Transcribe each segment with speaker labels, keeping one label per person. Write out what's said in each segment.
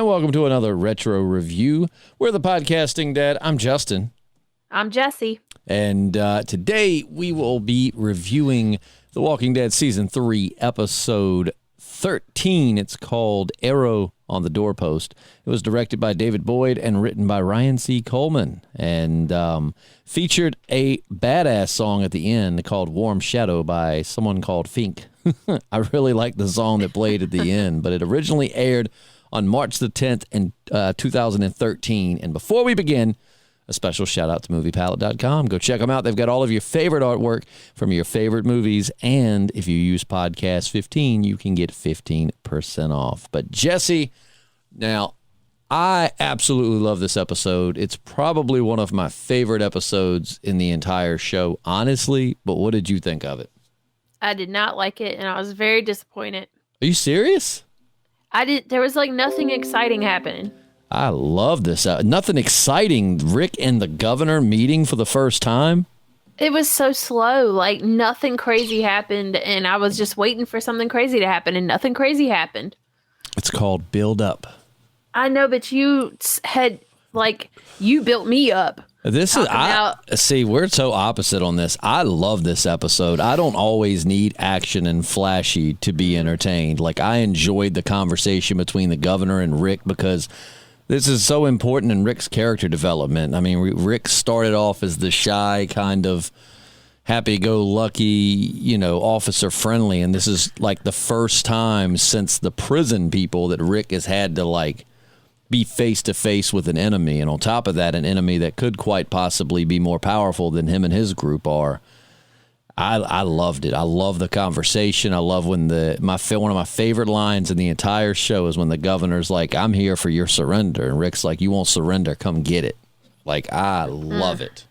Speaker 1: welcome to another Retro Review. We're the Podcasting Dad. I'm Justin.
Speaker 2: I'm Jessi.
Speaker 1: And today we will be reviewing The Walking Dead Season 3, Episode 13. It's called Arrow on the Doorpost. It was directed by David Boyd and written by Ryan C. Coleman, and featured a badass song at the end called Warm Shadow by someone called Fink. I really like the song that played at the end, but it originally aired on March the 10th in 2013. And before we begin, a special shout out to moviepalette.com. Go check them out. They've got all of your favorite artwork from your favorite movies. And if you use podcast 15, you can get 15% off. But Jessi, now, I absolutely love this episode. It's probably one of my favorite episodes in the entire show, honestly. But what did you think of it?
Speaker 2: I did not like it, and I was very disappointed.
Speaker 1: Are you serious?
Speaker 2: There was like nothing exciting happening.
Speaker 1: I love this. Nothing exciting. Rick and the governor meeting for the first time.
Speaker 2: It was so slow. Like nothing crazy happened, and I was just waiting for something crazy to happen, and nothing crazy happened.
Speaker 1: It's called build up.
Speaker 2: I know, but you built me up.
Speaker 1: See, we're so opposite on this. I love this episode. I don't always need action and flashy to be entertained. Like, I enjoyed the conversation between the governor and Rick because this is so important in Rick's character development. I mean, Rick started off as the shy, kind of happy-go-lucky, officer-friendly, and this is like the first time since the prison people that Rick has had to, be face-to-face with an enemy, and on top of that, an enemy that could quite possibly be more powerful than him and his group are. I loved it. I love the conversation. I love when one of my favorite lines in the entire show is when the governor's like, "I'm here for your surrender," and Rick's like, "You won't surrender, come get it." I love it.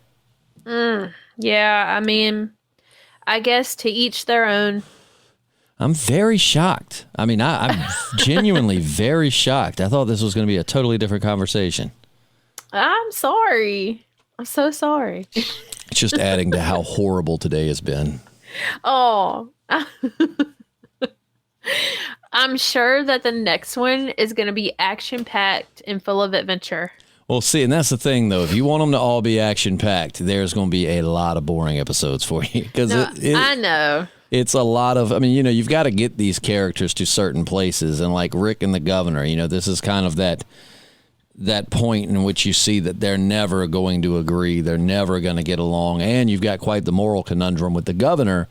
Speaker 2: Yeah, I mean, I guess to each their own.
Speaker 1: I'm very shocked. I mean, I'm genuinely very shocked. I thought this was going to be a totally different conversation.
Speaker 2: I'm sorry. I'm so sorry.
Speaker 1: It's just adding to how horrible today has been.
Speaker 2: Oh. I'm sure that the next one is going to be action-packed and full of adventure.
Speaker 1: Well, see, and that's the thing, though. If you want them to all be action-packed, there's going to be a lot of boring episodes for you.
Speaker 2: I know.
Speaker 1: It's a lot of, you've got to get these characters to certain places. And like Rick and the governor, this is kind of that point in which you see that they're never going to agree. They're never going to get along. And you've got quite the moral conundrum with the governor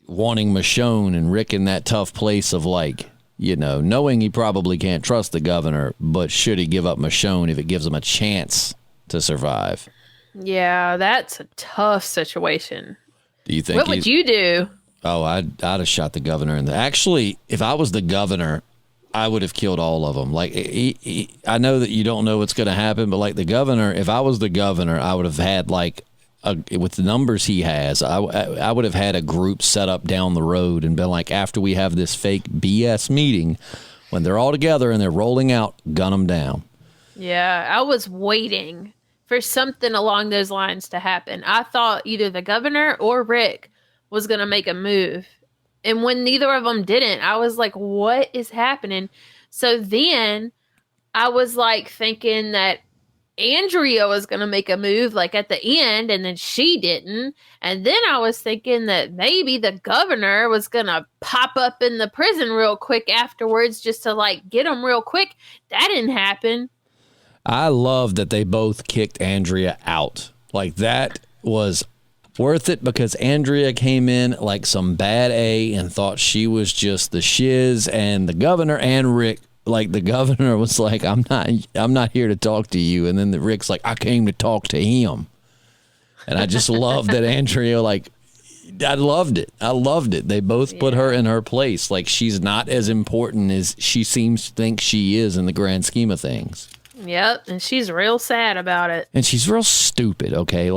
Speaker 1: wanting Michonne and Rick in that tough place of knowing he probably can't trust the governor, but should he give up Michonne if it gives him a chance to survive?
Speaker 2: Yeah, that's a tough situation.
Speaker 1: Do you think?
Speaker 2: What would you do?
Speaker 1: Oh, I'd have shot the governor. Actually, if I was the governor, I would have killed all of them. I know that you don't know what's going to happen, but the governor, if I was the governor, I would have had with the numbers he has, I would have had a group set up down the road and been like, after we have this fake BS meeting, when they're all together and they're rolling out, gun them down.
Speaker 2: Yeah, I was waiting for something along those lines to happen. I thought either the governor or Rick was going to make a move. And when neither of them didn't, I was like, what is happening? So then I was thinking that Andrea was going to make a move at the end, and then she didn't. And then I was thinking that maybe the governor was going to pop up in the prison real quick afterwards just to get him real quick. That didn't happen.
Speaker 1: I love that they both kicked Andrea out. That was worth it because Andrea came in like some bad A and thought she was just the shiz, and the governor and Rick, the governor was like, I'm not here to talk to you. And then Rick's like, I came to talk to him. And I just love that Andrea, I loved it. I loved it. They both put her in her place. She's not as important as she seems to think she is in the grand scheme of things.
Speaker 2: Yep, and she's real sad about it.
Speaker 1: And she's real stupid, okay?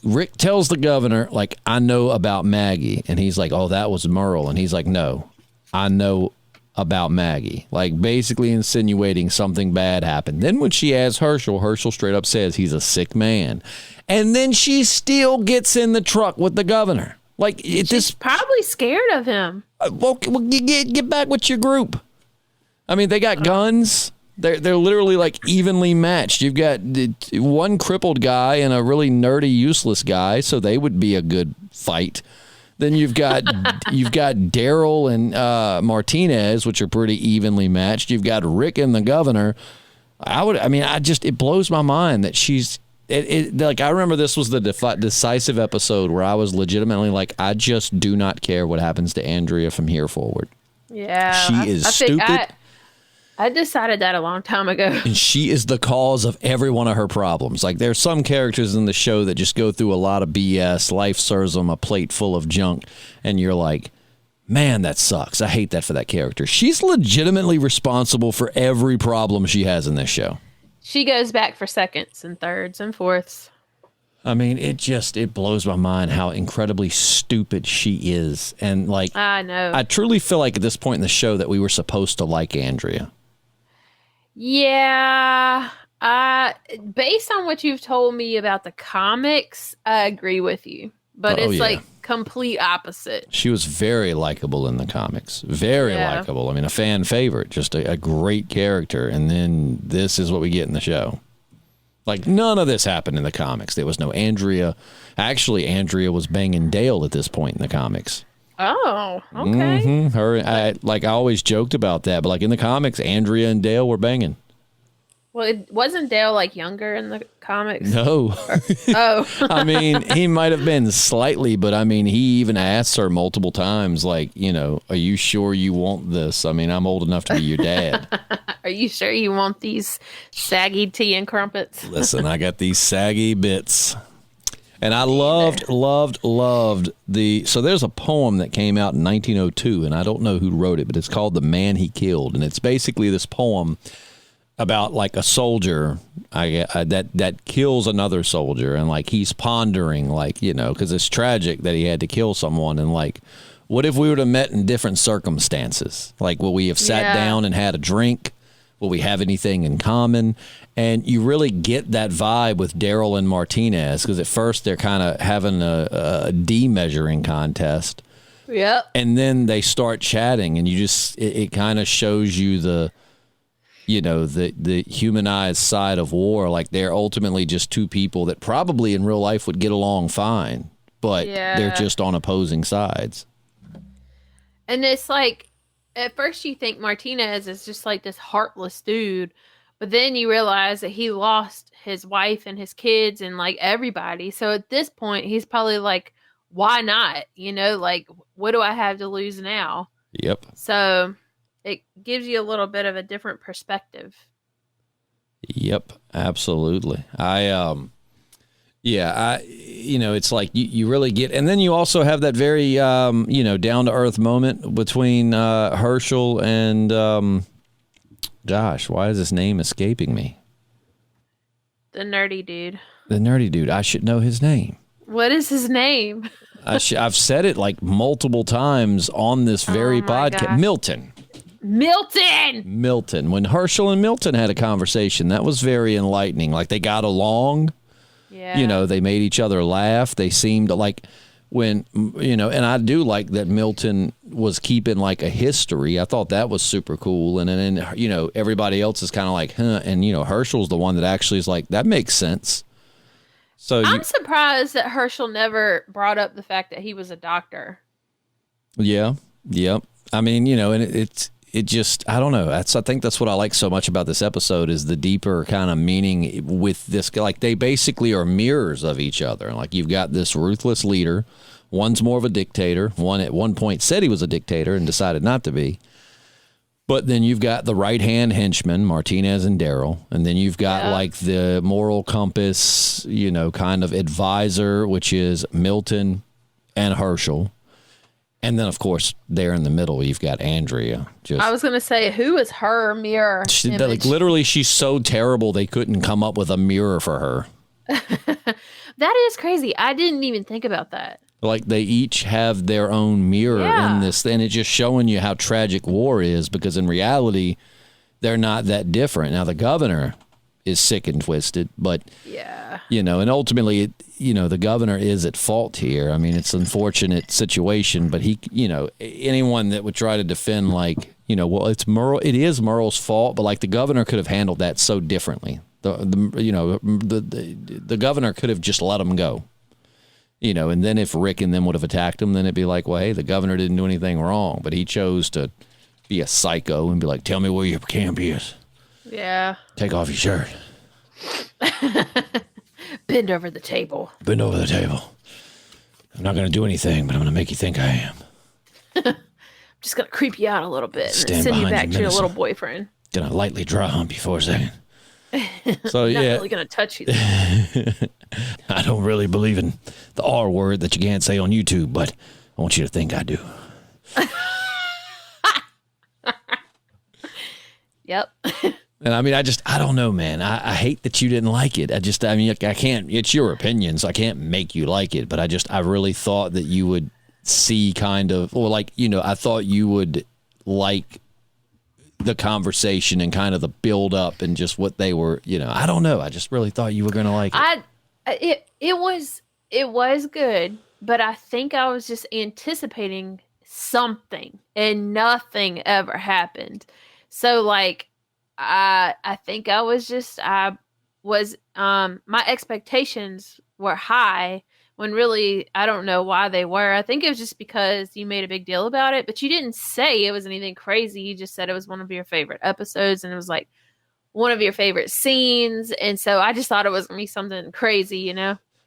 Speaker 1: Rick tells the governor, I know about Maggie. And he's like, oh, that was Merle. And he's like, no, I know about Maggie. Basically insinuating something bad happened. Then when she asks Herschel straight up says he's a sick man. And then she still gets in the truck with the governor.
Speaker 2: She's probably scared of him.
Speaker 1: Well, get back with your group. I mean, they got guns. They're literally like evenly matched. You've got one crippled guy and a really nerdy, useless guy, so they would be a good fight. Then you've got Daryl and Martinez, which are pretty evenly matched. You've got Rick and the governor. It blows my mind that she's like, I remember this was the decisive episode where I was legitimately like, I just do not care what happens to Andrea from here forward.
Speaker 2: Yeah,
Speaker 1: she is stupid.
Speaker 2: I decided that a long time ago.
Speaker 1: And she is the cause of every one of her problems. Like, there's some characters in the show that just go through a lot of BS. Life serves them a plate full of junk. And you're like, man, that sucks. I hate that for that character. She's legitimately responsible for every problem she has in this show. She
Speaker 2: goes back for seconds and thirds and fourths.
Speaker 1: I mean, it blows my mind how incredibly stupid she is. And, like,
Speaker 2: I know.
Speaker 1: I truly feel like at this point in the show that we were supposed to like Andrea.
Speaker 2: Yeah, based on what you've told me about the comics, I agree with you. But it's like complete opposite.
Speaker 1: She was very likable in the comics. Very likable. I mean, a fan favorite, just a great character. And then this is what we get in the show. Like, none of this happened in the comics. There was no Andrea. Actually, Andrea was banging Dale at this point in the comics.
Speaker 2: Oh, okay.
Speaker 1: Mm-hmm. I always joked about that, but like in the comics, Andrea and Dale were banging.
Speaker 2: Well, wasn't Dale like younger in the comics?
Speaker 1: No.
Speaker 2: Oh.
Speaker 1: I mean, he might have been slightly, but I mean, he even asked her multiple times, like, are you sure you want this? I mean, I'm old enough to be your dad.
Speaker 2: Are you sure you want these saggy tea and crumpets?
Speaker 1: Listen, I got these saggy bits. And I loved so there's a poem that came out in 1902, and I don't know who wrote it, but it's called The Man He Killed. And it's basically this poem about like a soldier that kills another soldier. And like he's pondering, like, because it's tragic that he had to kill someone. And like, what if we would have met in different circumstances? Like, will we have sat down and had a drink? Will we have anything in common? And you really get that vibe with Daryl and Martinez, because at first they're kind of having a de-measuring contest.
Speaker 2: Yep.
Speaker 1: And then they start chatting, and you just it kind of shows you the humanized side of war. Like, they're ultimately just two people that probably in real life would get along fine, but they're just on opposing sides.
Speaker 2: And it's like, at first you think Martinez is just like this heartless dude, but then you realize that he lost his wife and his kids and like everybody. So at this point, he's probably like, why not? Like, what do I have to lose now?
Speaker 1: Yep.
Speaker 2: So it gives you a little bit of a different perspective.
Speaker 1: Yep, absolutely. It's like you really get, and then you also have that very, down to earth moment between Herschel and, gosh, why is his name escaping me?
Speaker 2: The nerdy dude.
Speaker 1: The nerdy dude. I should know his name.
Speaker 2: What is his name?
Speaker 1: I've said it like multiple times on this very podcast.
Speaker 2: Gosh.
Speaker 1: Milton. When Herschel and Milton had a conversation, that was very enlightening. Like, they got along.
Speaker 2: Yeah.
Speaker 1: They made each other laugh. They seemed like when, and I do like that Milton was keeping like a history. I thought that was super cool. And then, everybody else is kind of like, huh. And, Herschel's the one that actually is like, that makes sense. So
Speaker 2: I'm surprised that Herschel never brought up the fact that he was a doctor.
Speaker 1: Yeah. Yep. I mean, and it just, I don't know. I think that's what I like so much about this episode is the deeper kind of meaning with this. Like, they basically are mirrors of each other. Like, you've got this ruthless leader. One's more of a dictator. One at one point said he was a dictator and decided not to be. But then you've got the right-hand henchman, Martinez and Daryl. And then you've got like the moral compass, kind of advisor, which is Milton and Herschel. And then, of course, there in the middle, you've got Andrea.
Speaker 2: I was going to say, who is her mirror image?
Speaker 1: Like, literally, she's so terrible they couldn't come up with a mirror for her.
Speaker 2: That is crazy. I didn't even think about that.
Speaker 1: Like, they each have their own mirror in this. And it's just showing you how tragic war is, because in reality, they're not that different. Now, the governor is sick and twisted, but, and ultimately, the governor is at fault here. I mean, it's an unfortunate situation, but he, anyone that would try to defend like well, it is Merle's fault, but like the governor could have handled that so differently. The governor could have just let him go. And then if Rick and them would have attacked him, then it'd be like, well, hey, the governor didn't do anything wrong, but he chose to be a psycho and be like, tell me where your camp is.
Speaker 2: Yeah.
Speaker 1: Take off your shirt.
Speaker 2: Bend over the table.
Speaker 1: Bend over the table. I'm not going to do anything, but I'm going to make you think I am.
Speaker 2: I'm just going to creep you out a little bit and
Speaker 1: Stand
Speaker 2: send you
Speaker 1: behind
Speaker 2: back
Speaker 1: you,
Speaker 2: to your little boyfriend.
Speaker 1: Going to lightly dry hump you for a second. So,
Speaker 2: Not
Speaker 1: yeah.
Speaker 2: really going to touch you.
Speaker 1: I don't really believe in the R word that you can't say on YouTube, but I want you to think I do.
Speaker 2: Yep.
Speaker 1: And I mean, I don't know, man. I hate that you didn't like it. I can't, it's your opinion, so I can't make you like it, but I really thought that you would see kind of, or like, I thought you would like the conversation and kind of the build up and just what they were, I don't know. I just really thought you were going to like it.
Speaker 2: It was good, but I think I was just anticipating something and nothing ever happened. So like, I think my expectations were high when really, I don't know why they were. I think it was just because you made a big deal about it, but you didn't say it was anything crazy. You just said it was one of your favorite episodes and it was like one of your favorite scenes. And so I just thought it was going to be something crazy,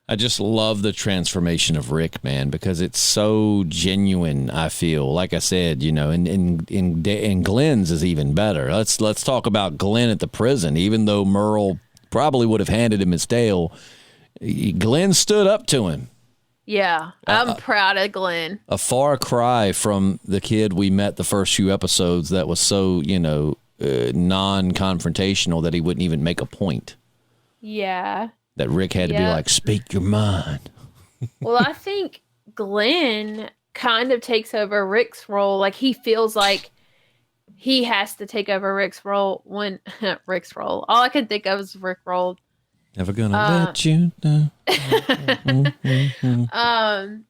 Speaker 1: I just love the transformation of Rick, man, because it's so genuine. I feel like I said, and Glenn's is even better. Let's talk about Glenn at the prison. Even though Merle probably would have handed him his tail, Glenn stood up to him.
Speaker 2: Yeah, I'm proud of Glenn.
Speaker 1: A far cry from the kid we met the first few episodes that was so non-confrontational that he wouldn't even make a point.
Speaker 2: Yeah.
Speaker 1: That Rick had to be like, speak your mind.
Speaker 2: Well, I think Glenn kind of takes over Rick's role. Like, he feels like he has to take over Rick's role when Rick's role. All I could think of was Rick rolled.
Speaker 1: Never gonna let you down.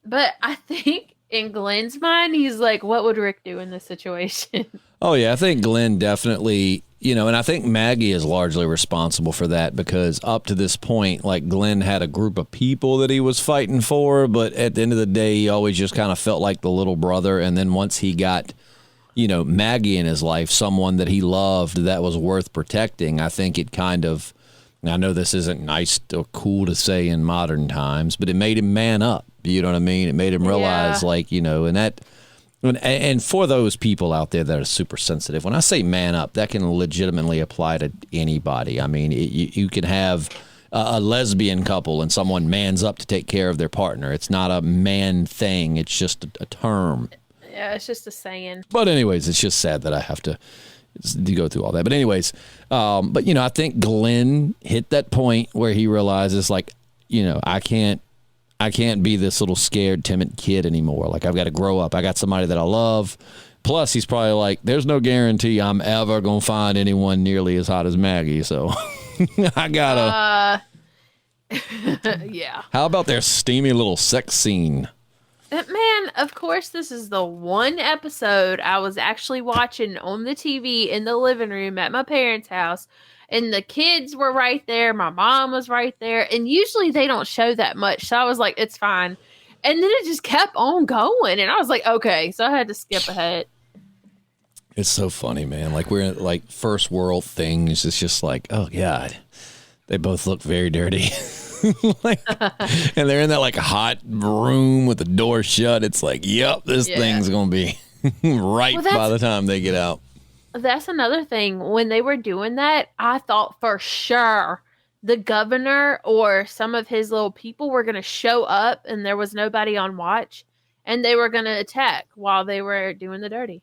Speaker 2: But I think in Glenn's mind, he's like, what would Rick do in this situation?
Speaker 1: Oh, yeah. I think Glenn definitely, and I think Maggie is largely responsible for that because up to this point, like Glenn had a group of people that he was fighting for, but at the end of the day, he always just kind of felt like the little brother. And then once he got, Maggie in his life, someone that he loved that was worth protecting, I think it kind of, I know this isn't nice or cool to say in modern times, but it made him man up. You know what I mean? It made him realize and for those people out there that are super sensitive, when I say man up, that can legitimately apply to anybody. I mean, you can have a lesbian couple and someone mans up to take care of their partner. It's not a man thing. It's just a term.
Speaker 2: Yeah, it's just a saying.
Speaker 1: But anyways, it's just sad that I have to go through all that. But anyways, I think Glenn hit that point where he realizes like, I can't be this little scared, timid kid anymore. Like, I've got to grow up. I got somebody that I love. Plus, he's probably like, there's no guarantee I'm ever going to find anyone nearly as hot as Maggie. So I got to.
Speaker 2: Yeah.
Speaker 1: How about their steamy little sex scene?
Speaker 2: Man, of course, this is the one episode I was actually watching on the TV in the living room at my parents' house. And the kids were right there. My mom was right there. And usually they don't show that much. So I was like, it's fine. And then it just kept on going. And I was like, okay. So I had to skip ahead.
Speaker 1: It's so funny, man. Like, we're in like first world things. It's just like, oh, God. They both look very dirty. And they're in that like hot room with the door shut. It's like, yep, this thing's going to be right by the time they get out.
Speaker 2: That's another thing. When they were doing that, I thought for sure the governor or some of his little people were going to show up and there was nobody on watch and they were going to attack while they were doing the dirty.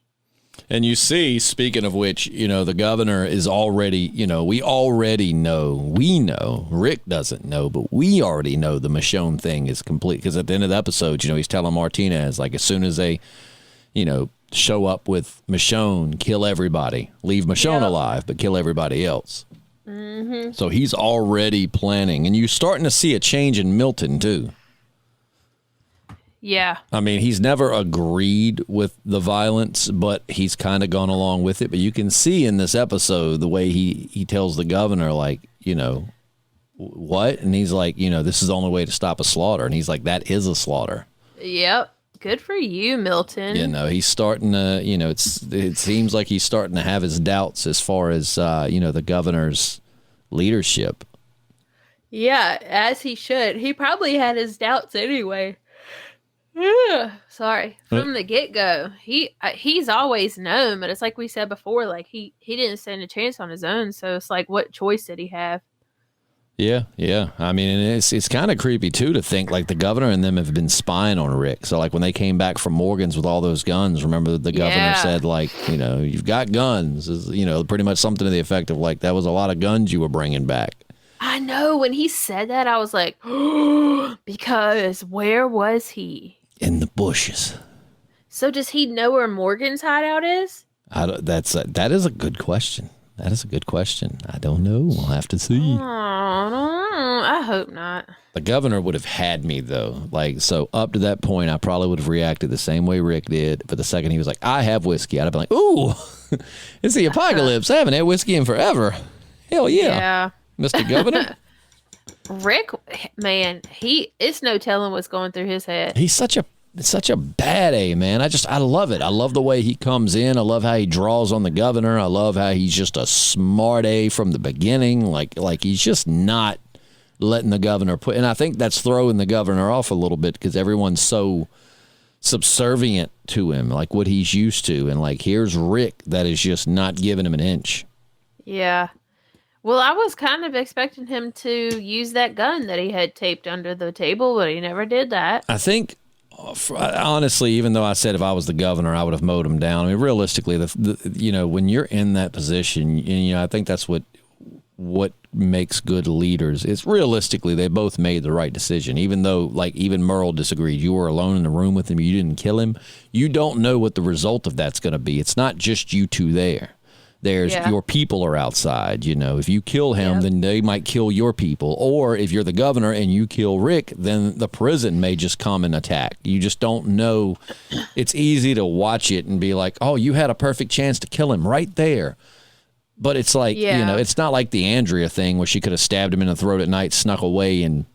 Speaker 1: And you see, speaking of which, the governor is already, we know, Rick doesn't know, but we already know the Michonne thing is complete. Because at the end of the episode, he's telling Martinez, like, as soon as they, show up with Michonne, kill everybody. Leave Michonne alive, but kill everybody else.
Speaker 2: Mm-hmm.
Speaker 1: So he's already planning. And you're starting to see a change in Milton, too.
Speaker 2: Yeah.
Speaker 1: I mean, he's never agreed with the violence, but he's kind of gone along with it. But you can see in this episode the way he tells the governor, like, what? And he's like, this is the only way to stop a slaughter. And he's like, that is a slaughter.
Speaker 2: Yep. Good for you, Milton.
Speaker 1: He's starting to, it seems like he's starting to have his doubts as far as, the governor's leadership.
Speaker 2: Yeah, as he should. He probably had his doubts anyway. Sorry. From the get-go. He's always known, but it's like we said before, like he didn't stand a chance on his own, so it's like, what choice did he have?
Speaker 1: Yeah. I mean, and it's kind of creepy, too, to think, like, the governor and them have been spying on Rick. So, like, when they came back from Morgan's with all those guns, remember the governor said, like, you've got guns. Pretty much something to the effect of, like, that was a lot of guns you were bringing back.
Speaker 2: I know. When he said that, I was like, because where was he?
Speaker 1: In the bushes.
Speaker 2: So does he know where Morgan's hideout is?
Speaker 1: That is a good question. That is a good question. I don't know. We'll have to see.
Speaker 2: Oh, I hope not.
Speaker 1: The governor would have had me, though. Like, so up to that point, I probably would have reacted the same way Rick did. But the second he was like, I have whiskey, I'd have been like, ooh, it's the apocalypse. I haven't had whiskey in forever. Hell yeah. Mr. Governor.
Speaker 2: Rick, man, it's no telling what's going through his head.
Speaker 1: He's such a bad A, man. I love it. I love the way he comes in. I love how he draws on the governor. I love how he's just a smart A from the beginning. Like he's just not letting the governor and I think that's throwing the governor off a little bit because everyone's so subservient to him, like what he's used to. And like, here's Rick that is just not giving him an inch.
Speaker 2: Yeah. Well, I was kind of expecting him to use that gun that he had taped under the table, but he never did that.
Speaker 1: I think, honestly, even though I said if I was the governor, I would have mowed him down. I mean, realistically, when you're in that position, I think that's what makes good leaders. It's realistically, they both made the right decision. Even though, like, even Merle disagreed. You were alone in the room with him. You didn't kill him. You don't know what the result of that's going to be. It's not just you two there. There's your people are outside. If you kill him, then they might kill your people. Or if you're the governor and you kill Rick, then the prison may just come and attack. You just don't know. It's easy to watch it and be like, oh, you had a perfect chance to kill him right there. But it's like, it's not like the Andrea thing where she could have stabbed him in the throat at night, snuck away, and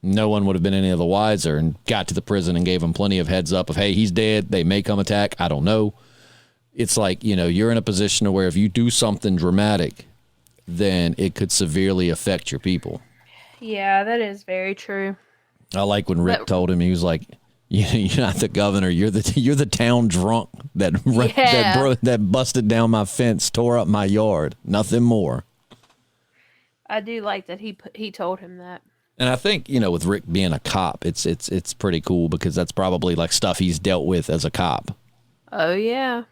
Speaker 1: no one would have been any of the wiser and got to the prison and gave him plenty of heads up of, hey, he's dead. They may come attack. I don't know. It's like, you're in a position to where if you do something dramatic, then it could severely affect your people.
Speaker 2: Yeah, that is very true.
Speaker 1: I like when Rick told him, he was like, you're not the governor. You're the town drunk that busted down my fence, tore up my yard. Nothing more.
Speaker 2: I do like that he told him that.
Speaker 1: And I think, with Rick being a cop, it's pretty cool because that's probably like stuff he's dealt with as a cop.
Speaker 2: Oh, yeah.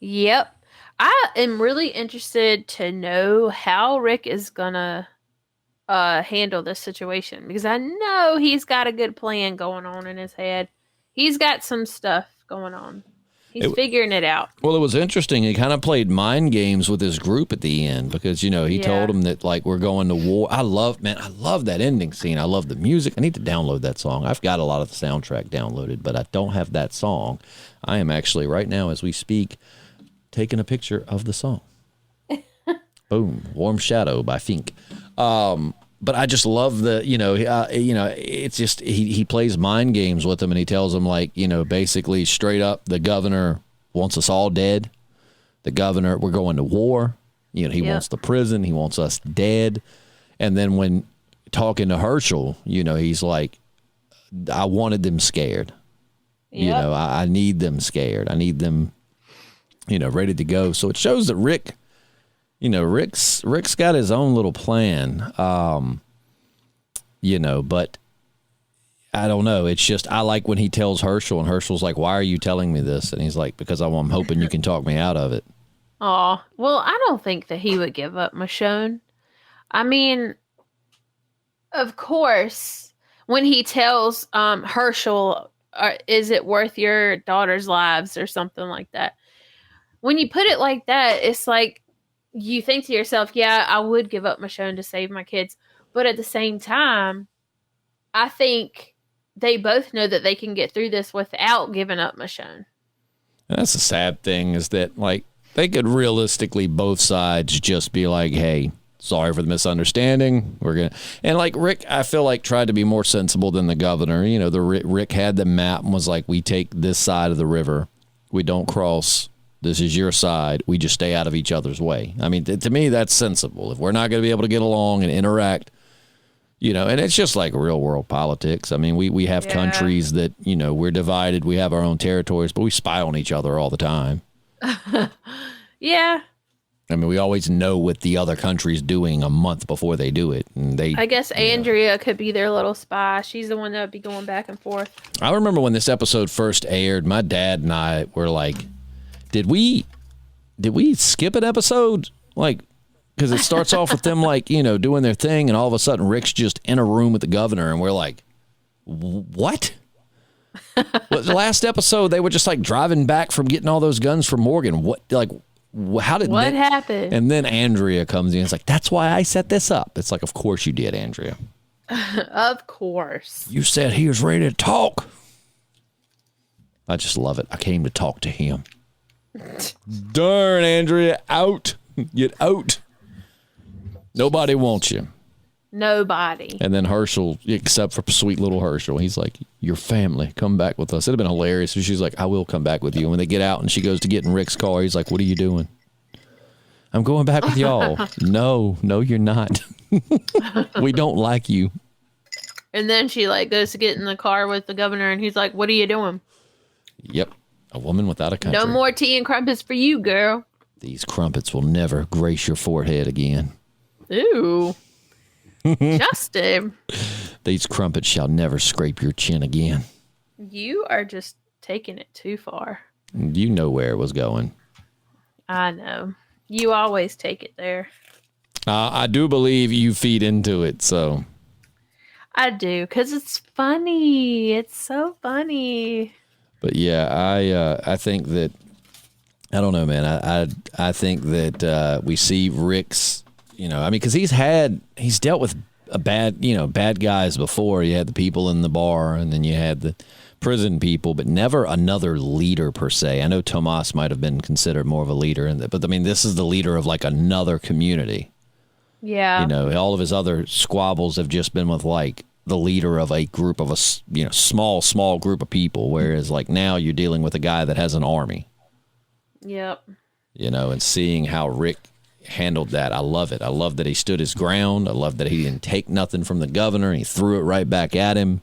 Speaker 2: Yep. I am really interested to know how Rick is gonna handle this situation because I know he's got a good plan going on in his head. He's got some stuff going on. He's figuring it out. Well,
Speaker 1: it was interesting. He kind of played mind games with his group at the end because, he told him that, like, we're going to war. I love that ending scene. I love the music. I need to download that song. I've got a lot of the soundtrack downloaded, but I don't have that song. I am actually, right now as we speak, taking a picture of the song. Boom. Warm Shadow by Fink. But I just love it's just, he plays mind games with them and he tells them basically straight up, the governor wants us all dead. The governor, we're going to war. He wants the prison. He wants us dead. And then when talking to Herschel, he's like, I wanted them scared. Yep. I need them scared. I need them, ready to go. So it shows that Rick, Rick's got his own little plan, but I don't know. It's just, I like when he tells Herschel and Herschel's like, why are you telling me this? And he's like, because I'm hoping you can talk me out of it.
Speaker 2: Oh, well, I don't think that he would give up Michonne. I mean, of course, when he tells Herschel, is it worth your daughter's lives or something like that? When you put it like that, it's like you think to yourself, yeah, I would give up Michonne to save my kids. But at the same time, I think they both know that they can get through this without giving up Michonne.
Speaker 1: And that's the sad thing is that, like, they could realistically both sides just be like, hey, sorry for the misunderstanding. We're going to, and like Rick, I feel like tried to be more sensible than the governor. You know, Rick had the map and was like, we take this side of the river. We don't cross. This is your side. We just stay out of each other's way. I mean, to me, that's sensible. If we're not going to be able to get along and interact, you know, and it's just like real world politics. I mean, we have countries that, you know, we're divided. We have our own territories, but we spy on each other all the time.
Speaker 2: Yeah.
Speaker 1: I mean, we always know what the other country's doing a month before they do it. And
Speaker 2: I guess Andrea could be their little spy. She's the one that would be going back and forth.
Speaker 1: I remember when this episode first aired, my dad and I were like, did we skip an episode? Like, because it starts off with them, like, you know, doing their thing, and all of a sudden Rick's just in a room with the governor, and we're like, what? Well, the last episode, they were just, like, driving back from getting all those guns from Morgan. What, like, how did
Speaker 2: what happened?
Speaker 1: And then Andrea comes in. It's like, that's why I set this up. It's like, of course you did, Andrea.
Speaker 2: Of course.
Speaker 1: You said he was ready to talk. I just love it. I came to talk to him. Darn, Andrea, out. Get out. Nobody wants you.
Speaker 2: Nobody.
Speaker 1: And then Herschel, except for sweet little Herschel, he's like, your family, come back with us. It'd have been hilarious. So she's like, I will come back with you. And when they get out and she goes to get in Rick's car, he's like, what are you doing? I'm going back with y'all. No, you're not. We don't like you.
Speaker 2: And then she like goes to get in the car with the governor and he's like, what are you doing?
Speaker 1: Yep. A woman without a country.
Speaker 2: No more tea and crumpets for you, girl.
Speaker 1: These crumpets will never grace your forehead again.
Speaker 2: Ooh. Justin.
Speaker 1: These crumpets shall never scrape your chin again.
Speaker 2: You are just taking it too far.
Speaker 1: You know where it was going.
Speaker 2: I know. You always take it there.
Speaker 1: I do believe you feed into it, so.
Speaker 2: I do, because it's funny. It's so funny.
Speaker 1: But yeah, I think that, I don't know, man. I think that we see Rick's, you know, I mean, because he's dealt with bad guys before. You had the people in the bar, and then you had the prison people, but never another leader per se. I know Tomas might have been considered more of a leader, but I mean, this is the leader of like another community.
Speaker 2: Yeah.
Speaker 1: You know, all of his other squabbles have just been with like the leader of a group of small group of people. Whereas like now you're dealing with a guy that has an army.
Speaker 2: Yep.
Speaker 1: You know, and seeing how Rick handled that. I love it. I love that he stood his ground. I love that he didn't take nothing from the governor. He threw it right back at him.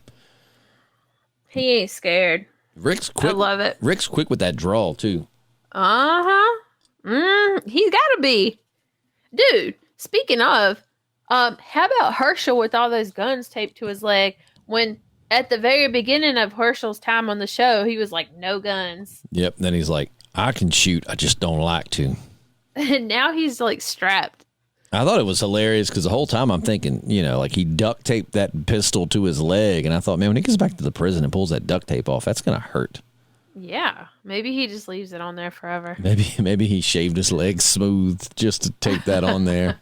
Speaker 2: He ain't scared.
Speaker 1: Rick's quick.
Speaker 2: I love it.
Speaker 1: Rick's quick with that drawl too.
Speaker 2: He's gotta be. Dude, speaking of, how about Herschel with all those guns taped to his leg when at the very beginning of Herschel's time on the show, he was like, no guns.
Speaker 1: Yep. Then he's like, I can shoot. I just don't like to.
Speaker 2: And now he's like strapped.
Speaker 1: I thought it was hilarious because the whole time I'm thinking, you know, like he duct taped that pistol to his leg. And I thought, man, when he gets back to the prison and pulls that duct tape off, that's going to hurt.
Speaker 2: Yeah. Maybe he just leaves it on there forever.
Speaker 1: Maybe he shaved his legs smooth just to tape that on there.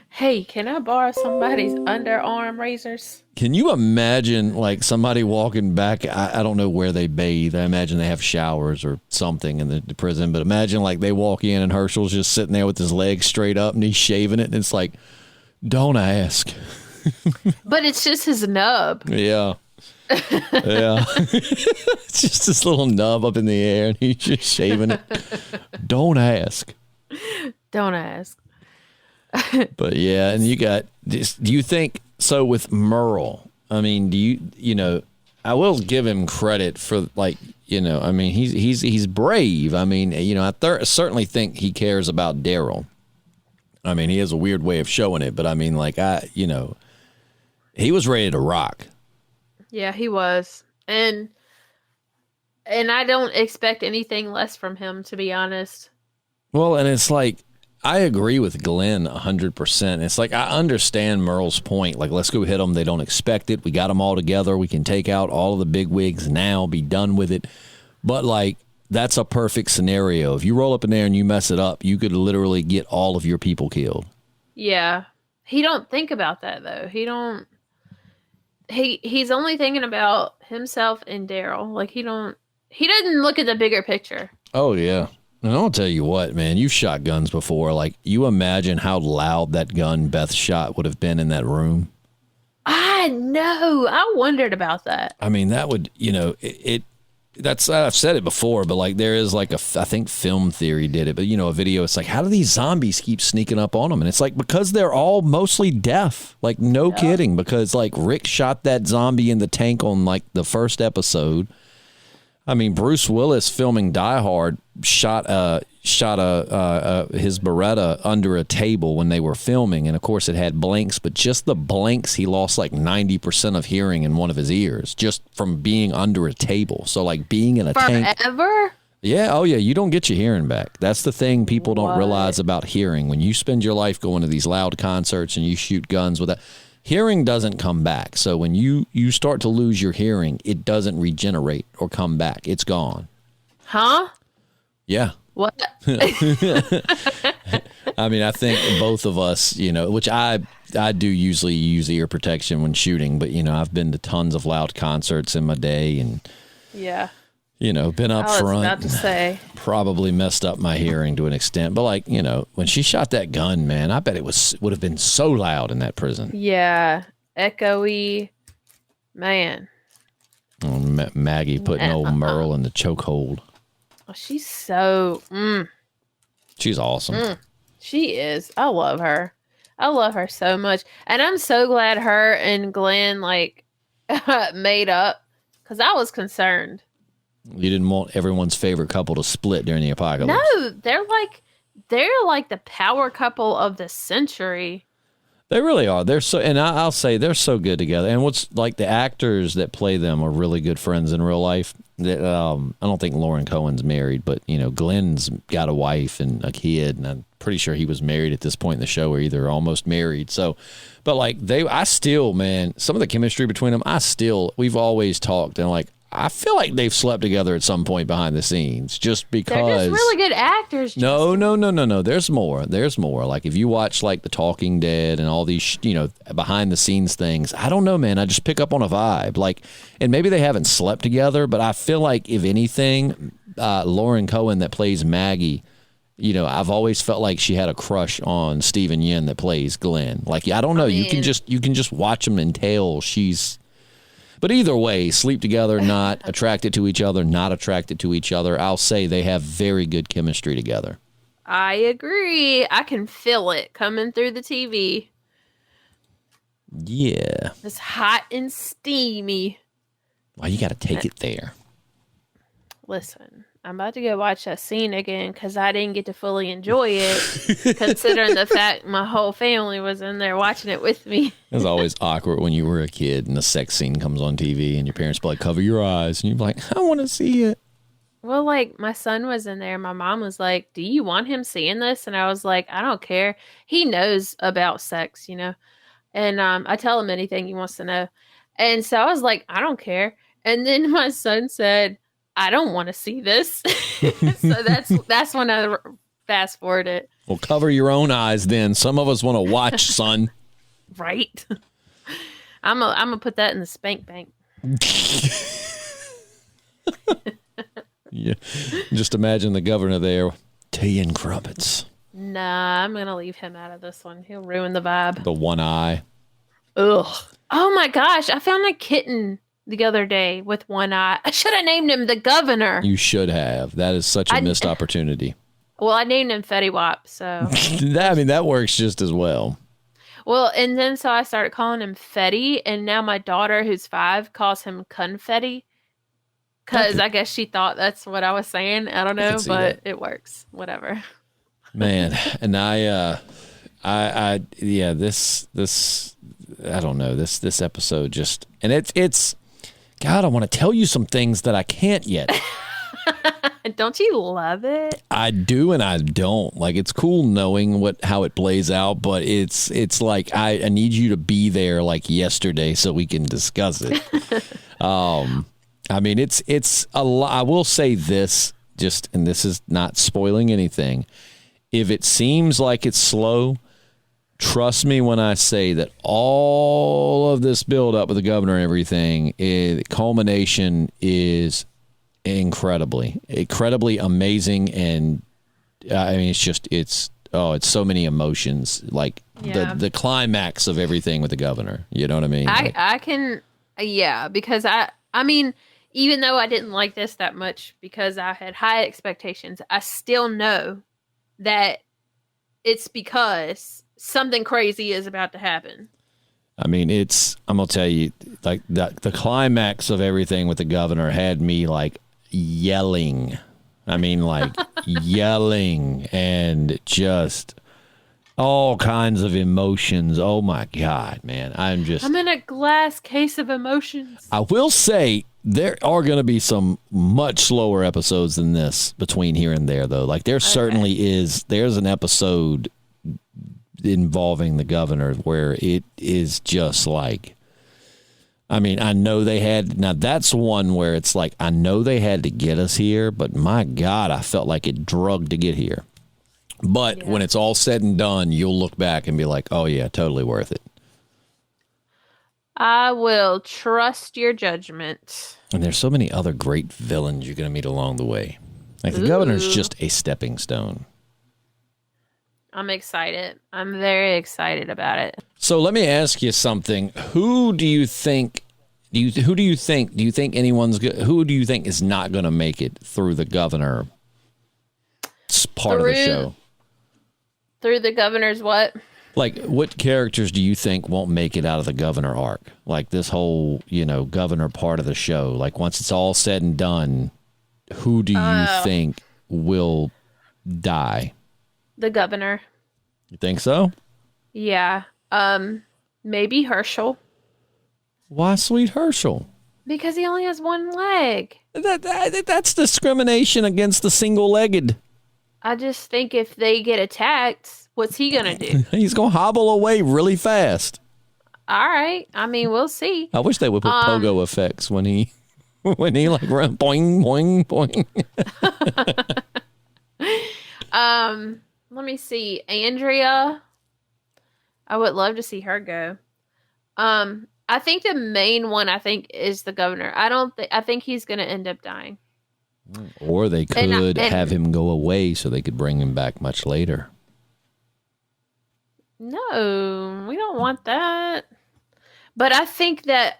Speaker 2: Hey, can I borrow somebody's underarm razors?
Speaker 1: Can you imagine like somebody walking back? I don't know where they bathe. I imagine they have showers or something in the prison, but imagine like they walk in and Herschel's just sitting there with his legs straight up and he's shaving it. And it's like, don't ask.
Speaker 2: But it's just his nub.
Speaker 1: Yeah. Yeah. It's just this little nub up in the air and he's just shaving it. Don't ask.
Speaker 2: Don't ask.
Speaker 1: But yeah, and you got this. Do you think so with Merle? I mean, you know, I will give him credit for like, you know, I mean, he's brave. I mean, you know, I certainly think he cares about Daryl. I mean, he has a weird way of showing it, but I mean, like you know, he was ready to rock.
Speaker 2: Yeah, he was. And I don't expect anything less from him, to be honest.
Speaker 1: Well, and it's like, I agree with Glenn 100%. It's like, I understand Merle's point. Like, let's go hit them. They don't expect it. We got them all together. We can take out all of the big wigs now, be done with it. But, like, that's a perfect scenario. If you roll up in there and you mess it up, you could literally get all of your people killed.
Speaker 2: Yeah. He don't think about that, though. He don't. he's only thinking about himself and Daryl. Like he doesn't look at the bigger picture.
Speaker 1: Oh yeah. And I'll tell you what, man, you've shot guns before. Like, you imagine how loud that gun Beth shot would have been in that room.
Speaker 2: I know. I wondered about that.
Speaker 1: I mean, that would, that's, I've said it before, but like there is like I think film theory did it, but a video, it's like, how do these zombies keep sneaking up on them? And it's like, because they're all mostly deaf. Like, no kidding, because like Rick shot that zombie in the tank on like the first episode. I mean, Bruce Willis filming Die Hard shot his Beretta under a table when they were filming, and of course it had blanks, but just the blanks, he lost like 90% of hearing in one of his ears just from being under a table. So like being in a tank
Speaker 2: forever.
Speaker 1: Yeah, oh yeah, you don't get your hearing back. That's the thing people don't realize about hearing. When you spend your life going to these loud concerts and you shoot guns with that, hearing doesn't come back. So when you start to lose your hearing, it doesn't regenerate or come back. It's gone.
Speaker 2: Huh?
Speaker 1: Yeah.
Speaker 2: What?
Speaker 1: I mean, I think both of us, which I do usually use ear protection when shooting, but I've been to tons of loud concerts in my day, and
Speaker 2: yeah,
Speaker 1: been up front. I was
Speaker 2: about to say,
Speaker 1: probably messed up my hearing to an extent, but like when she shot that gun, man, I bet it would have been so loud in that prison.
Speaker 2: Yeah, echoey, man.
Speaker 1: Oh, Maggie putting old Merle in the chokehold.
Speaker 2: Oh, she's so.
Speaker 1: She's awesome.
Speaker 2: She is. I love her. I love her so much, and I'm so glad her and Glenn made up, because I was concerned.
Speaker 1: You didn't want everyone's favorite couple to split during the apocalypse.
Speaker 2: No, they're like the power couple of the century.
Speaker 1: They really are. They're so, and I'll say they're so good together. And what's like, the actors that play them are really good friends in real life. I don't think Lauren Cohen's married, but Glenn's got a wife and a kid, and I'm pretty sure he was married at this point in the show, or either almost married. So, but like I still, man, some of the chemistry between them, we've always talked, and like, I feel like they've slept together at some point behind the scenes, just because
Speaker 2: they're just really good actors.
Speaker 1: No. There's more. Like, if you watch like The Talking Dead and all these, behind the scenes things, I don't know, man. I just pick up on a vibe. Like, and maybe they haven't slept together, but I feel like, if anything, Lauren Cohen that plays Maggie, I've always felt like she had a crush on Stephen Yen that plays Glenn. Like, I don't know. You can just watch them and tell she's. But either way, sleep together, not attracted to each other, not attracted to each other. I'll say they have very good chemistry together.
Speaker 2: I agree. I can feel it coming through the TV.
Speaker 1: Yeah.
Speaker 2: It's hot and steamy.
Speaker 1: Well, you got to take it there.
Speaker 2: Listen, I'm about to go watch that scene again because I didn't get to fully enjoy it, considering the fact my whole family was in there watching it with me.
Speaker 1: It was always awkward when you were a kid and the sex scene comes on TV and your parents be like, cover your eyes. And you're like, I want to see it.
Speaker 2: Well, like, my son was in there. My mom was like, do you want him seeing this? And I was like, I don't care. He knows about sex, And I tell him anything he wants to know. And so I was like, I don't care. And then my son said, I don't want to see this. So that's when I fast forward it.
Speaker 1: Well, cover your own eyes then. Some of us want to watch, son.
Speaker 2: Right. I'm gonna put that in the spank bank.
Speaker 1: Yeah. Just imagine the governor there. Tea and crumpets.
Speaker 2: Nah, I'm gonna leave him out of this one. He'll ruin the vibe.
Speaker 1: The one eye.
Speaker 2: Ugh. Oh my gosh, I found a kitten the other day with one eye. I should have named him the governor.
Speaker 1: You should have. That is such a missed opportunity.
Speaker 2: Well, I named him Fetty Wap, so.
Speaker 1: that works just as well.
Speaker 2: Well, and then so I started calling him Fetty, and now my daughter, who's 5, calls him Confetti. Because I guess she thought that's what I was saying. I don't know, but it works. Whatever.
Speaker 1: Man, and this I don't know, this episode just, and it's God, I want to tell you some things that I can't yet.
Speaker 2: Don't you love it?
Speaker 1: I do and I don't. Like, it's cool knowing how it plays out, but it's like I need you to be there like yesterday so we can discuss it. I mean, it's a lot. I will say this, and this is not spoiling anything. If it seems like it's slow, trust me when I say that all of this build up with the governor and everything, the culmination is incredibly amazing. And I mean, it's so many emotions, like the climax of everything with the governor. You know what I mean?
Speaker 2: Because I mean, even though I didn't like this that much because I had high expectations, I still know that it's because something crazy is about to happen.
Speaker 1: I mean, I'm going to tell you, like the climax of everything with the governor had me like yelling. I mean, like yelling and just all kinds of emotions. Oh my God, man. I'm in
Speaker 2: a glass case of emotions.
Speaker 1: I will say there are going to be some much slower episodes than this between here and there, though. Like there certainly is. There's an episode involving the governor where it is just like, I mean, I know that's one where it's like, I know they had to get us here, but my God, I felt like it drugged to get here. But when it's all said and done, you'll look back and be like, oh yeah, totally worth it.
Speaker 2: I will trust your judgment.
Speaker 1: And there's so many other great villains you're going to meet along the way. Like the governor's just a stepping stone.
Speaker 2: I'm excited. I'm very excited about it.
Speaker 1: So let me ask you something. Who do you think is not going to make it through the governor part of the show?
Speaker 2: Through the governor's what?
Speaker 1: Like, what characters do you think won't make it out of the governor arc? Like this whole, governor part of the show. Like once it's all said and done, who do you think will die?
Speaker 2: The governor.
Speaker 1: You think so?
Speaker 2: Yeah. Maybe Herschel.
Speaker 1: Why sweet Herschel?
Speaker 2: Because he only has one leg.
Speaker 1: That's discrimination against the single-legged.
Speaker 2: I just think if they get attacked, what's he going to do?
Speaker 1: He's going to hobble away really fast.
Speaker 2: All right. I mean, we'll see.
Speaker 1: I wish they would put pogo effects when he like run boing, boing,
Speaker 2: boing. Let me see. Andrea. I would love to see her go. I think the main one is the governor. I think he's going to end up dying.
Speaker 1: Or they could have him go away so they could bring him back much later.
Speaker 2: No, we don't want that. But I think that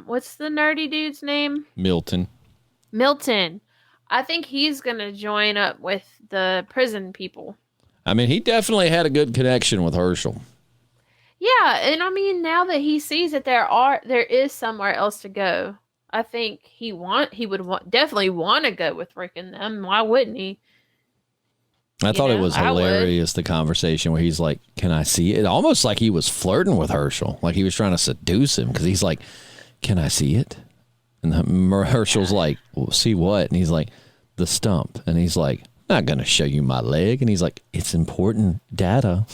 Speaker 2: what's the nerdy dude's name?
Speaker 1: Milton.
Speaker 2: I think he's going to join up with the prison people.
Speaker 1: I mean, he definitely had a good connection with Herschel.
Speaker 2: Yeah, and I mean, now that he sees that there is somewhere else to go, I think he would definitely want to go with Rick and them. Why wouldn't he?
Speaker 1: I thought it was hilarious, the conversation where he's like, can I see it? Almost like he was flirting with Herschel, like he was trying to seduce him because he's like, can I see it? And Herschel's like, well, see what? And he's like, the stump. And he's like, not going to show you my leg. And he's like, it's important data.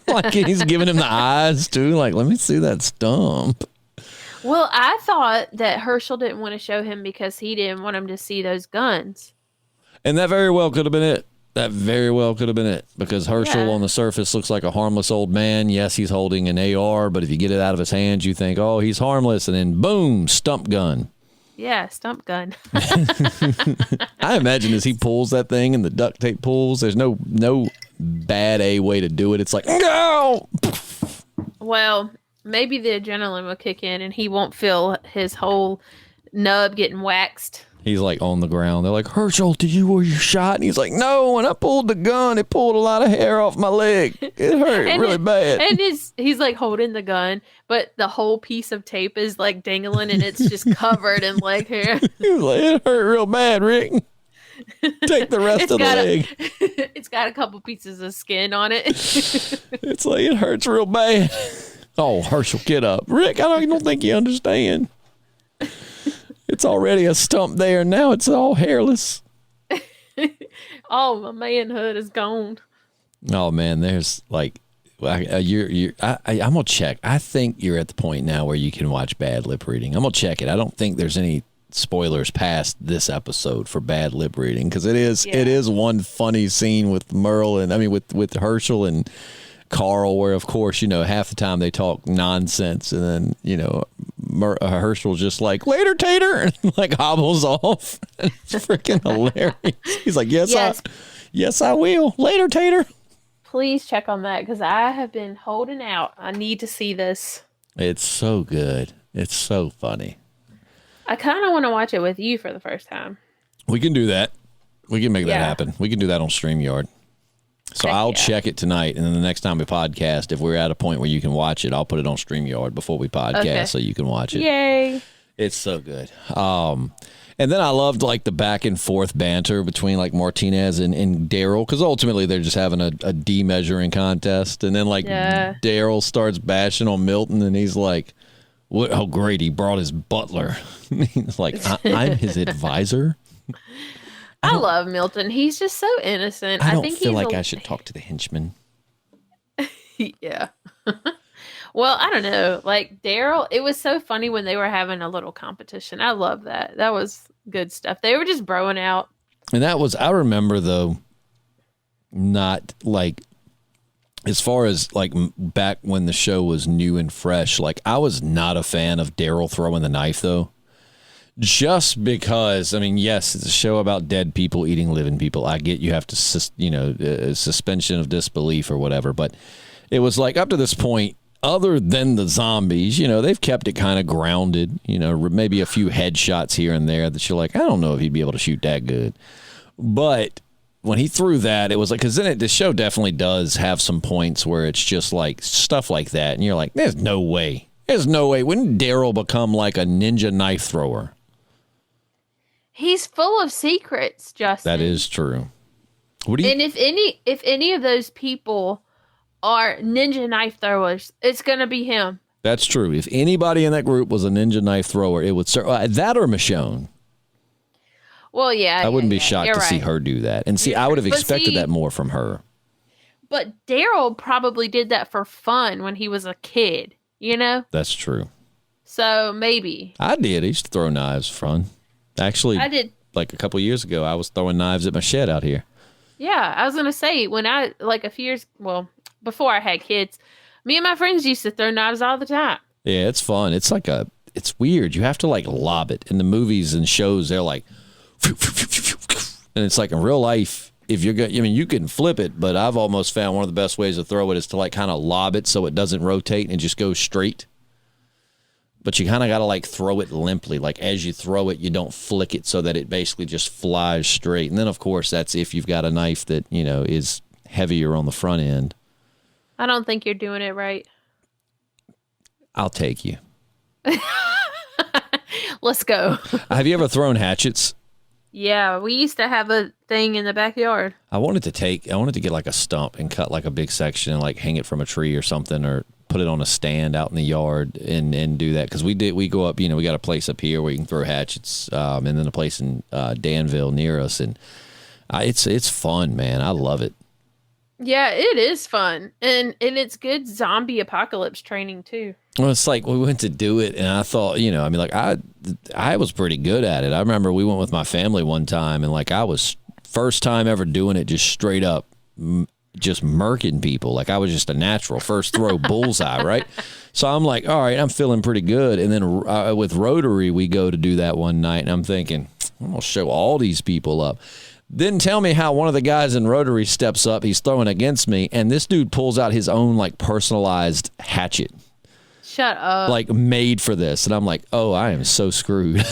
Speaker 1: Like he's giving him the eyes too. Like, let me see that stump.
Speaker 2: Well, I thought that Herschel didn't want to show him because he didn't want him to see those guns.
Speaker 1: And that very well could have been it. Because Herschel on the surface looks like a harmless old man. Yes, he's holding an AR, but if you get it out of his hands, you think, oh, he's harmless. And then boom, stump gun.
Speaker 2: Yeah, stump gun.
Speaker 1: I imagine as he pulls that thing and the duct tape pulls, there's no bad way to do it. It's like, no!
Speaker 2: Well, maybe the adrenaline will kick in and he won't feel his whole nub getting waxed.
Speaker 1: He's like on the ground. They're like, Herschel, were you shot? And he's like, no, when I pulled the gun, it pulled a lot of hair off my leg. It hurt really bad.
Speaker 2: And he's like holding the gun, but the whole piece of tape is like dangling and it's just covered in leg hair.
Speaker 1: He's like, it hurt real bad, Rick. Take the rest of the leg.
Speaker 2: It's got a couple pieces of skin on it.
Speaker 1: It's like, it hurts real bad. Oh, Herschel, get up. Rick, I don't think you understand. It's already a stump there, and now it's all hairless.
Speaker 2: All my manhood is gone.
Speaker 1: Oh man, there's like, I'm gonna check. I think you're at the point now where you can watch bad lip reading. I'm gonna check it. I don't think there's any spoilers past this episode for bad lip reading, because it is one funny scene with Merle and with Herschel and Carl, where of course half the time they talk nonsense, and then Herschel's just like, later Tater, and like hobbles off. It's freaking hilarious. He's like, yes I will, later Tater.
Speaker 2: Please check on that, because I have been holding out. I need to see this. It's
Speaker 1: so good. It's so funny.
Speaker 2: I kind of want to watch it with you for the first time.
Speaker 1: We can do that. We can make that happen. We can do that on StreamYard. So I'll check it tonight, and then the next time we podcast, if we're at a point where you can watch it, I'll put it on StreamYard before we podcast so you can watch it.
Speaker 2: Yay.
Speaker 1: It's so good. And then I loved like the back and forth banter between like Martinez and Daryl, because ultimately they're just having a D-measuring contest. And then like Daryl starts bashing on Milton, and he's like, "What? Oh, great, he brought his butler." He's like, I'm his advisor.
Speaker 2: I love Milton. He's just so innocent.
Speaker 1: I don't feel like I should talk to the henchman.
Speaker 2: Yeah. Well, I don't know. Like Daryl, it was so funny when they were having a little competition. I love that. That was good stuff. They were just broing out.
Speaker 1: And I remember though, not like, as far as like back when the show was new and fresh, like I was not a fan of Daryl throwing the knife though. Just because, yes, it's a show about dead people eating living people. I get you have to, suspension of disbelief or whatever. But it was like up to this point, other than the zombies, they've kept it kind of grounded, maybe a few headshots here and there that you're like, I don't know if he'd be able to shoot that good. But when he threw that, it was like, because then the show definitely does have some points where it's just like stuff like that. And you're like, there's no way. Wouldn't Daryl become like a ninja knife thrower?
Speaker 2: He's full of secrets, Justin.
Speaker 1: That is true. What do you?
Speaker 2: And if any of those people are ninja knife throwers, it's gonna be him.
Speaker 1: That's true. If anybody in that group was a ninja knife thrower, it would that or Michonne.
Speaker 2: Well, yeah.
Speaker 1: I wouldn't be shocked to see her do that. And see, I would have expected that more from her.
Speaker 2: But Daryl probably did that for fun when he was a kid.
Speaker 1: That's true.
Speaker 2: So maybe
Speaker 1: I did. I used to throw knives for fun. Actually, I did. Like a couple years ago, I was throwing knives at my shed out here. Yeah,
Speaker 2: I was gonna say when a few years, before I had kids, me and my friends used to throw knives all the time.
Speaker 1: Yeah, it's fun. It's like it's weird. You have to like lob it. In the movies and shows, they're like, and it's like in real life. If you're good, you can flip it, but I've almost found one of the best ways to throw it is to like kind of lob it so it doesn't rotate and just goes straight. But you kind of got to like throw it limply. Like as you throw it, you don't flick it so that it basically just flies straight. And then of course, that's if you've got a knife that, is heavier on the front end.
Speaker 2: I don't think you're doing it right.
Speaker 1: I'll take you.
Speaker 2: Let's go.
Speaker 1: Have you ever thrown hatchets?
Speaker 2: Yeah, we used to have a thing in the backyard. I wanted
Speaker 1: to get like a stump and cut like a big section and like hang it from a tree or something, or put it on a stand out in the yard and do that. Cause we go up, we got a place up here where you can throw hatchets, and then a place in Danville near us. And it's fun, man. I love it.
Speaker 2: Yeah, it is fun. And it's good zombie apocalypse training too.
Speaker 1: Well, it's like we went to do it, and I thought, I was pretty good at it. I remember we went with my family one time, and like I was first time ever doing it, just straight up, just murking people. Like I was just a natural first throw bullseye, right? So I'm like, all right, I'm feeling pretty good. And then with Rotary, we go to do that one night, and I'm thinking, I'm gonna show all these people up. Then tell me how one of the guys in Rotary steps up. He's throwing against me, and this dude pulls out his own like personalized hatchet.
Speaker 2: Shut up.
Speaker 1: Like made for this. And I'm like, oh, I am so screwed.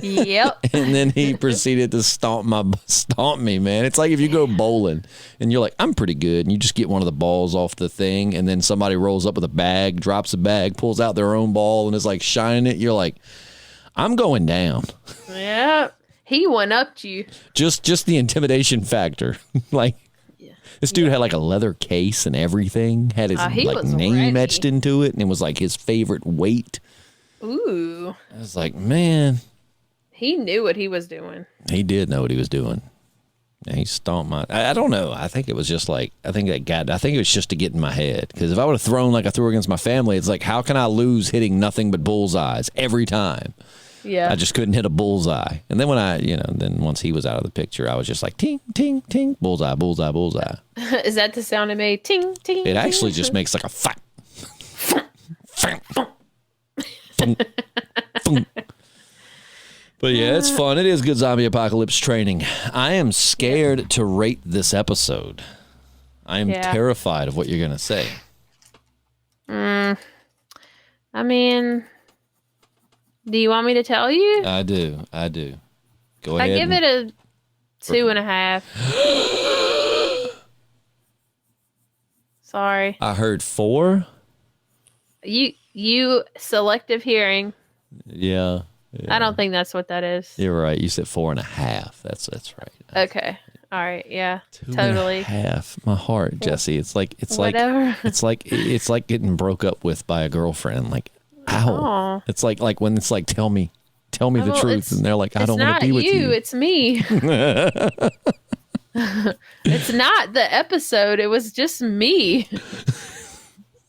Speaker 2: Yep.
Speaker 1: And then he proceeded to stomp me, man. It's like if you go bowling and you're like, I'm pretty good. And you just get one of the balls off the thing. And then somebody rolls up with a bag, drops a bag, pulls out their own ball and is like shining it. You're like, I'm going down.
Speaker 2: Yeah. He went up to you.
Speaker 1: Just the intimidation factor. Like, this dude had like a leather case and everything, had his name etched into it, and it was like his favorite weight.
Speaker 2: Ooh.
Speaker 1: I was like, man.
Speaker 2: He knew what he was doing.
Speaker 1: He did know what he was doing. And he stomped my, I don't know. I think it was just like, I think it was just to get in my head. Because if I would have thrown like I threw against my family, it's like, how can I lose hitting nothing but bullseyes every time?
Speaker 2: Yeah.
Speaker 1: I just couldn't hit a bullseye. And then then once he was out of the picture, I was just like, ting, ting, ting, bullseye, bullseye, bullseye.
Speaker 2: Is that the sound it made? Ting, ting.
Speaker 1: It actually just makes like a fat. But yeah, it's fun. It is good zombie apocalypse training. I am scared to rate this episode. I am terrified of what you're going to say.
Speaker 2: I mean, do you want me to tell you?
Speaker 1: I do. Go ahead.
Speaker 2: I give it a 2.5. Sorry.
Speaker 1: I heard 4.
Speaker 2: You selective hearing.
Speaker 1: Yeah.
Speaker 2: I don't think that's what that is.
Speaker 1: You're right. You said 4.5. That's right.
Speaker 2: Okay. All right. Yeah.
Speaker 1: 2.5.
Speaker 2: Totally.
Speaker 1: My heart, Jessi. It's
Speaker 2: Whatever.
Speaker 1: it's like getting broke up with by a girlfriend. Like, ow.
Speaker 2: Aww.
Speaker 1: It's like when it's like, tell me the truth, and they're like, I don't want to be with you.
Speaker 2: It's me. It's not the episode. It was just me.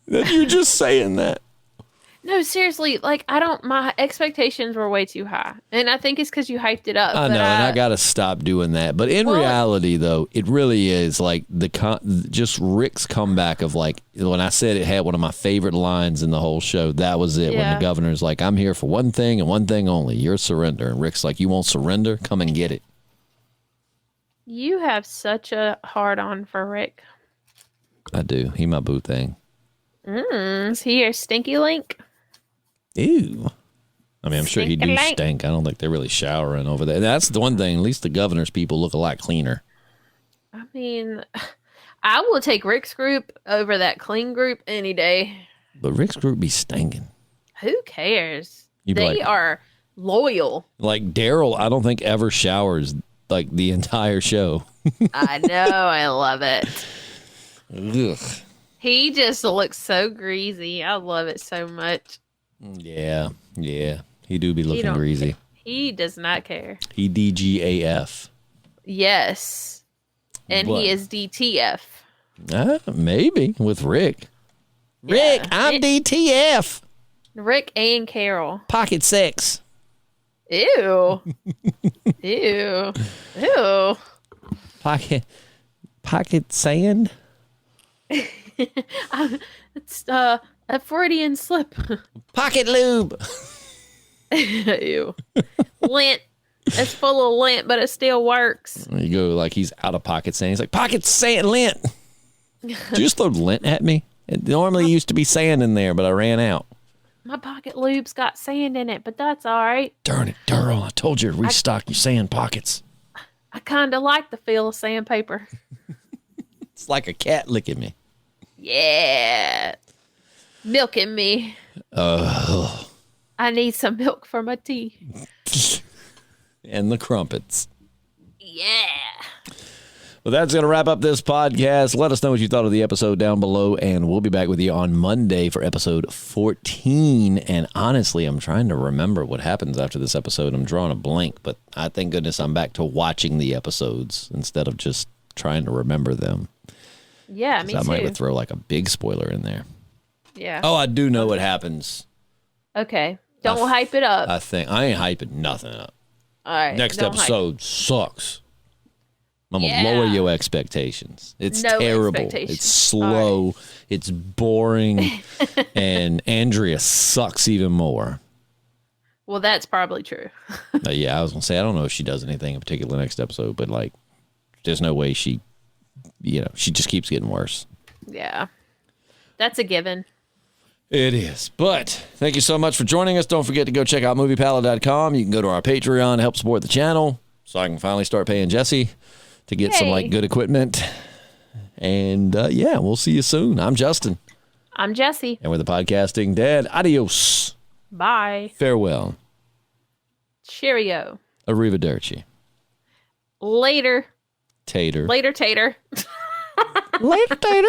Speaker 1: You're just saying that.
Speaker 2: No, seriously, my expectations were way too high. And I think it's because you hyped it up.
Speaker 1: I know, and I got to stop doing that. But in reality, though, it really is like just Rick's comeback of like, when I said it had one of my favorite lines in the whole show, that was it. When the governor's like, I'm here for one thing and one thing only, your surrender. And Rick's like, you won't surrender? Come and get it.
Speaker 2: You have such a hard-on for Rick.
Speaker 1: I do. He my boo thing.
Speaker 2: Is he your stinky link?
Speaker 1: Ew. I mean, I'm sure he do stink. I don't think they're really showering over there. That's the one thing. At least the governor's people look a lot cleaner.
Speaker 2: I mean, I will take Rick's group over that clean group any day.
Speaker 1: But Rick's group be stinking.
Speaker 2: Who cares?
Speaker 1: They
Speaker 2: are loyal.
Speaker 1: Like Daryl, I don't think ever showers like the entire show.
Speaker 2: I know. I love it.
Speaker 1: Ugh.
Speaker 2: He just looks so greasy. I love it so much.
Speaker 1: Yeah. He do be looking greasy.
Speaker 2: He does not care.
Speaker 1: He DGAF.
Speaker 2: Yes. And he is DTF.
Speaker 1: Maybe with Rick. Rick, I'm DTF.
Speaker 2: Rick and Carol.
Speaker 1: Pocket sex.
Speaker 2: Ew. Ew.
Speaker 1: Pocket sand.
Speaker 2: It's a Freudian slip.
Speaker 1: Pocket lube.
Speaker 2: Ew. Lint. It's full of lint, but it still works.
Speaker 1: You go like he's out of pocket sand. He's like, pocket sand lint. Did you just throw lint at me? It normally used to be sand in there, but I ran out.
Speaker 2: My pocket lube's got sand in it, but that's all right.
Speaker 1: Darn it, Daryl. I told you to restock your sand pockets.
Speaker 2: I kind of like the feel of sandpaper.
Speaker 1: It's like a cat licking me.
Speaker 2: Yeah. Milking me. I need some milk for my tea.
Speaker 1: And the crumpets.
Speaker 2: Yeah.
Speaker 1: Well, that's going to wrap up this podcast. Let us know what you thought of the episode down below, and we'll be back with you on Monday for episode 14. And honestly, I'm trying to remember what happens after this episode. I'm drawing a blank, but I thank goodness I'm back to watching the episodes instead of just trying to remember them.
Speaker 2: Yeah, me too.
Speaker 1: I might throw like a big spoiler in there.
Speaker 2: Yeah.
Speaker 1: Oh, I do know what happens.
Speaker 2: Okay. Don't hype it up.
Speaker 1: I ain't hyping nothing up.
Speaker 2: All right.
Speaker 1: Next episode sucks. I'm going to lower your expectations. It's terrible. It's slow. Right. It's boring. And Andrea sucks even more.
Speaker 2: Well, that's probably true.
Speaker 1: Yeah, I was going to say, I don't know if she does anything in particular next episode, but like, there's no way she just keeps getting worse.
Speaker 2: Yeah. That's a given.
Speaker 1: It is. But thank you so much for joining us. Don't forget to go check out moviepala.com. You can go to our Patreon, help support the channel so I can finally start paying Jessi to get some like good equipment. And we'll see you soon. I'm Justin.
Speaker 2: I'm Jessi.
Speaker 1: And we're the Podcasting Dad. Adios.
Speaker 2: Bye.
Speaker 1: Farewell.
Speaker 2: Cheerio.
Speaker 1: Arrivederci.
Speaker 2: Later.
Speaker 1: Tater.
Speaker 2: Later, Tater.
Speaker 1: Later, Tater.